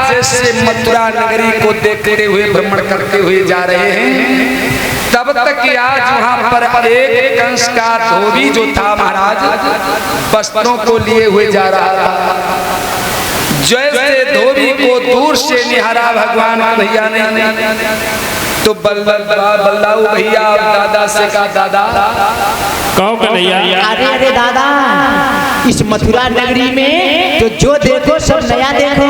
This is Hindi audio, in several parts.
जैसे मथुरा नगरी को देखते हुए भ्रमण करते हुए जा रहे हैं, तब तक कि आज वहां पर एक कंस का धोबी जो था महाराज वस्त्रों को लिए हुए जा रहा था। जैसे धोबी को दूर से निहारा भगवान कन्हैया ने तो बल्लाऊ भैया और दादा से कहा, दादा कहो कन्हैया। अरे दादा, इस मथुरा नगरी में तो जो देखो सब नया देखो।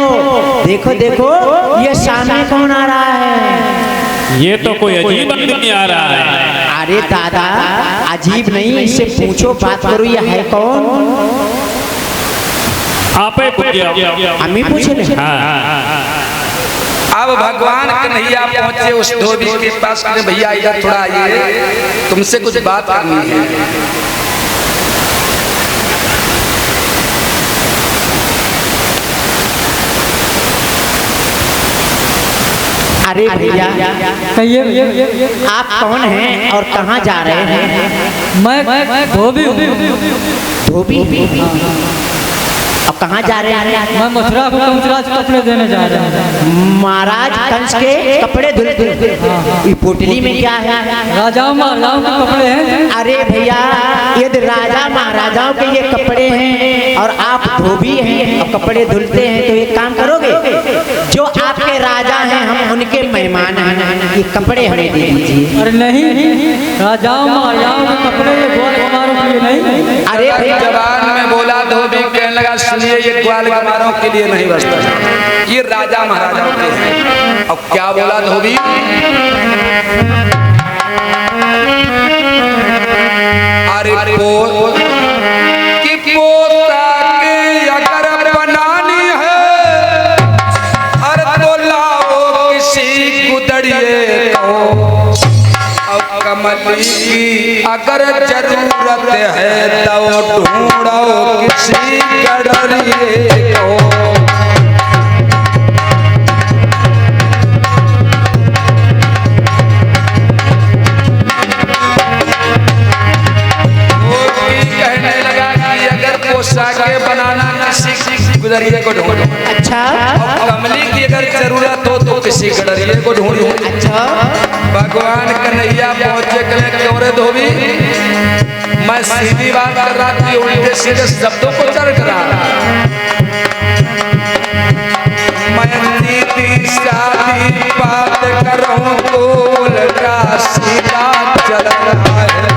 देखो देखो ये सामने कौन आ रहा है? ये तो कोई अजीब आदमी आ रहा है। अरे दादा अजीब नहीं, इससे पूछो बात करो, ये है कौन? आप हम ही पूछे। अब भगवान कन्हैया पहुंचे उस धोबी के पास, भैया इधर थोड़ा आइए, तुमसे कुछ बात करनी है। अरे भैया आप कौन हैं और कहाँ जा रहे हैं? मैं धोबी हूँ। धोबी? अब कहाँ जा रहे हैं? मैं मथुरा को कंसराज कपड़े देने जा रहा हूँ। महाराज कंस के कपड़े धुलते। ये पोटली में क्या है? राजाओं महाराजाओं के कपड़े हैं। अरे भैया यदि राजा महाराजाओं के ये कपड़े हैं और आप धोबी हैं और कपड़े धुलते हैं, तो एक काम करोगे, जो आपके राजा हैं हम उनके मेहमान हैं, ये कपड़े हमें दे दीजिए। अरे नहीं, राजाओं महाराजाओं के कपड़े ये ग्वाल कुमारों के लिए नहीं। अरे भैया जवान में बोला धोबी, कहने लगा सुनिए ये ग्वाल कुमारों के लिए नहीं बचता, ये राजा महाराजाओं के हैं। अब क्या बोला धोबी? अरे पोता के अगर बनानी है, अरे तो लाओ किसी गुदड़िए को। अब कमली की अगर जरूरत है तो ढूंढो किसी गडरिए को। पोशाके बनाना किसी गुदरिये को ढूंढो। अच्छा। कमली की अगर जरूरत हो तो किसी गडरिये को ढूंढो। अच्छा। भगवान कन्हैया पहुंचे, कहे क्यों रे धोबी, मैं सीधी बात कर रहा थी, उल्टे सीधे शब्दों को चढ़ रहा। मैं सीधी सादी बात कर रहा हूँ, उल्टा सीधा चल रहा है।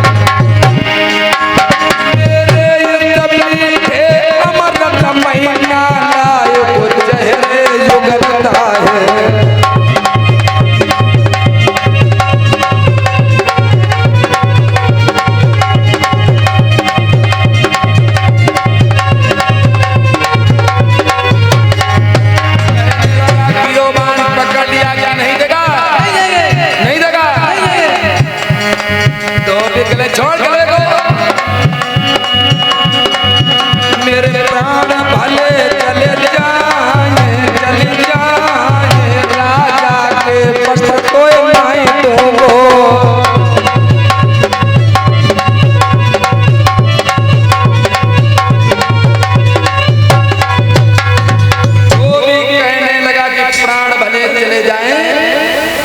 छोड़ गए को मेरे प्राण भले चले जाए राजा के वस्त्र कोई नहीं दूंगो। वो भी कहने लगा कि प्राण भले चले जाएं,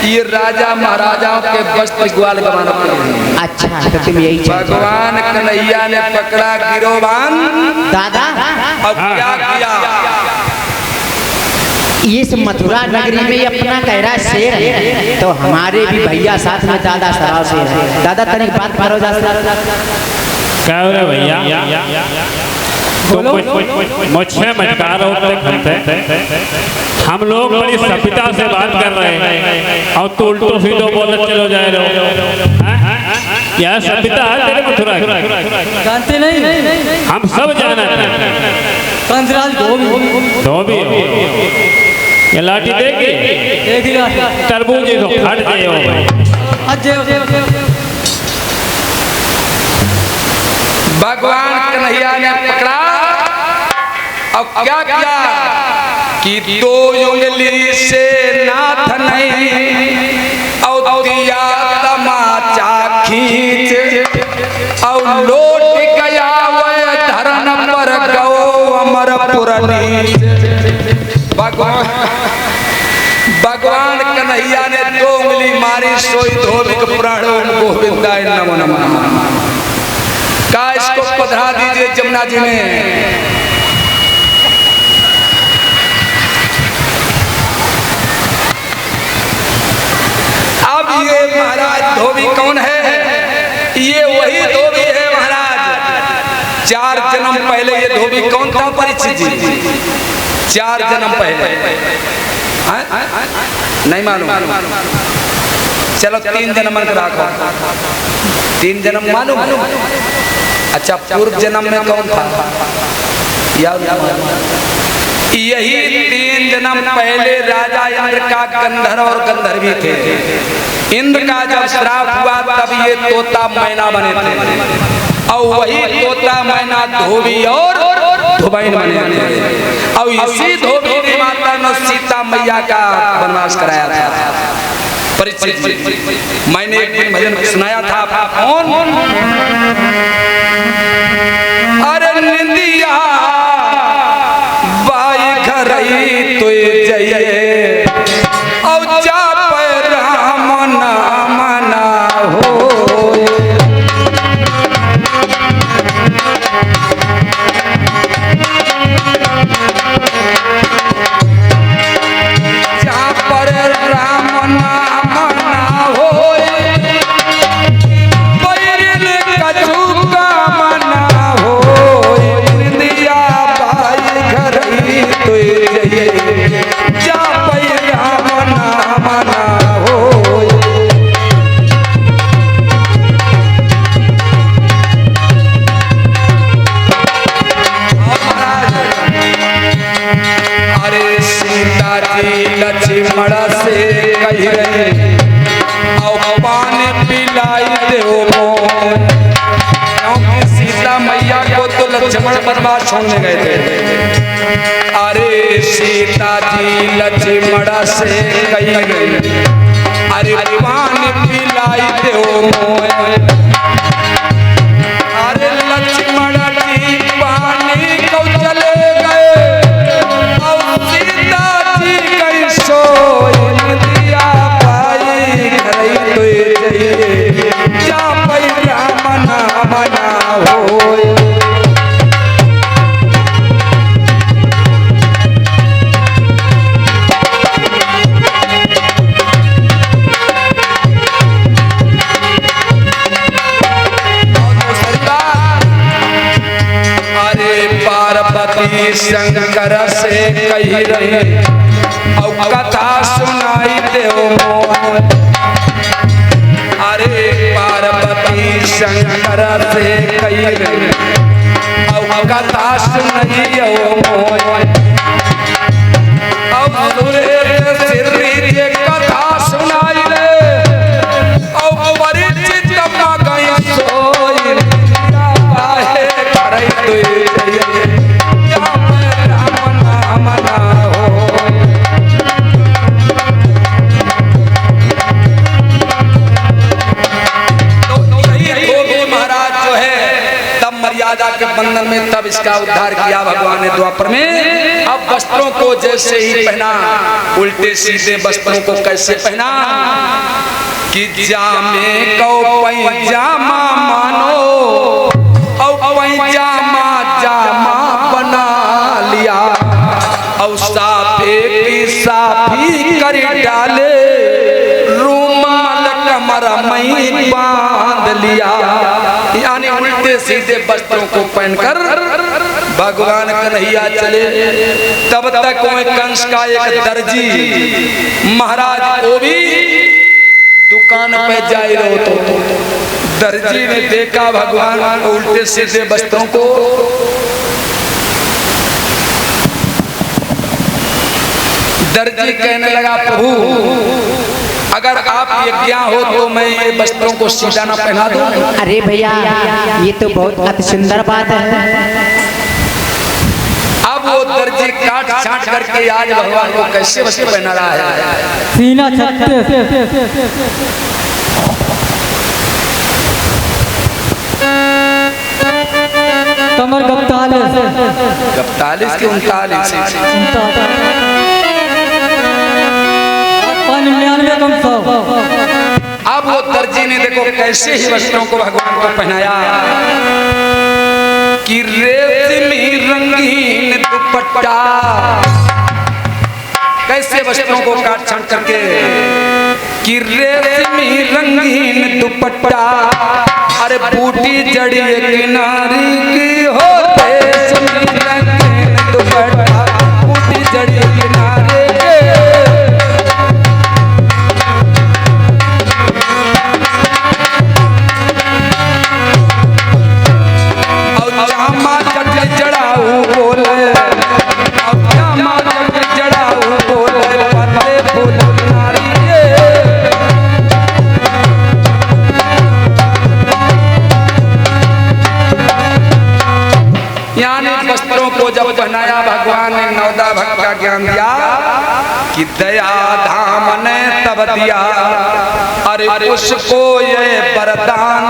ये राजा महाराजाओं के वस्त्र ग्वाल गवानों के लिए। अच्छा तो तुम यही भगवान कन्हैया ने पकड़ा गिरोबान दादा। अब क्या किया? इस मथुरा नगरी में अपना गहरा शेर है, तो हमारे भी भैया साथ में दादा सराव शेर है। दादा तनिक बात करो। क्या हो रहा भैया? मुझे मटकार हम लोग बड़ी सभ्यता से बात कर रहे हैं और तू उल्टो सीधो बोल चलो जा रहे हो। क्या सभ्यता है तेरे मथुरा? जानते नहीं? हम सब जानते हैं। कंसराज धोबी ये लाठी देख तरबूज तो फट गए हो। भगवान कन्हैया ने पकड़ा और क्या किया कि दो उंगली से नाथ नहीं और दिया तमाचा खींच और लौट गया वह धरन पर गो अमर पुरनी। भगवान भगवान कन्हैया ने 2 उंगली मारी, सोई धोबिक प्राण गोविंदाय नमो नमः। का इसको पधरा दीजिए जमुना जी में। अब ये महाराज धोबी कौन है? ये वही धोबी है महाराज। 4 जन्म पहले ये धोबी कौन था परीक्षित जी? 4 जन्म पहले नहीं मालूम? चलो 3 जन्म रखो। 3 जन्म मालूम? अच्छा, पूर्व जन्म में कौन था? यही 3 जन्म पहले राजा इंद्र का गंधर्व और गंधर्वी थे। इंद्र का जब श्राप हुआ तब ये तोता मैना बने थे, और वही तोता मैना धोबी और धोबैन बने थे। और इसी धोबी ने माता ने सीता मैया का वनवास कराया था। परिचित मैंने एक दिन भजन सुनाया था। कौन? अरे निंदिया बाई घरई तो जइए और जा पे राम नाम ना हो। जा पर राम नाम ना हो, बैरिन कछु काम ना हो। निंदिया बाई घरई तो जइए जा पे राम नाम ना हो। अरे सीता जी लक्ष्मण से कही रहे और पानी पिलाई दो मोन। क्योंकि सीता मैया को तो लक्ष्मण वनवास छोड़ने गए थे। अरे सीता जी लक्ष्मण से कही रहे अरे पानी पिलाई दो मोन। अरे लक्ष्मण जी पानी को चले गए और सीता जी गई सोई। दिया पाई घरई तो जइए जा पई राम नाम ना होय। पार्वती शंकर से कही रहे और कथा सुनाई दो मोन। अरे पार्वती शंकर से कही रहे और कथा सुनाई मोन। अब सुरेश सिर्री जे कथा सुनाई रे और परिचित गई सोई। काहे करई तू मर्यादा के बंधन में तब इसका उद्धार किया भगवान ने द्वापर में। अब वस्त्रों को जैसे ही पहना, उल्टे सीधे वस्त्रों को कैसे पहना कि जामे को पैजामा मानो और पैजामा जामा बना लिया और साफे की साफी कर डाले, रुमाल कमर में बांध लिया। यानी उल्टे सीधे वस्त्रों को पहनकर भगवान कन्हैया चले। तब तक कोई कंस का एक दर्जी महाराज को भी दुकान पे जाए रहो तो दर्जी ने देखा भगवान को उल्टे सीधे वस्त्रों को। दर्जी कहने लगा प्रभु अगर आप यज्ञा हो तो मैं ये वस्त्रों को सीधा ना पहना दूं। अरे भैया ये तो बहुत अति सुंदर बात है। अब वो दर्जी काट छाट करके आज भगवान को कैसे वस्त्र पहना रहा है। सीना 36 कमर 41 के 39 अब वो दर्जी ने देखो कैसे ही वस्त्रों को भगवान को पहनाया कि रेशमी रंगीन दुपट्टा, कैसे वस्त्रों को काट छाट करके कि रेशमी रंगीन दुपट्टा, अरे बूटी जड़ी किनारी की हो रेशमी रंगीन दुपट्टा, बूटी जड़ी किनारे और जामा जट जड़ाऊ बोले, और जामा जट जड़ाऊ बोले पत्ते फूल किनारी वस्त्रों को जब पहनाया भगवान ने नवदा भक्त का ज्ञान दिया कि दया धाम ने तब दिया, अरे उसको ये वरदान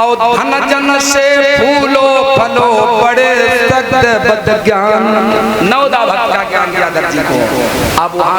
और धन जन से फूलो फलो बड़े सख्त बद ज्ञान, नवदा भक्त का ज्ञान दिया दर्जी को। अब वहां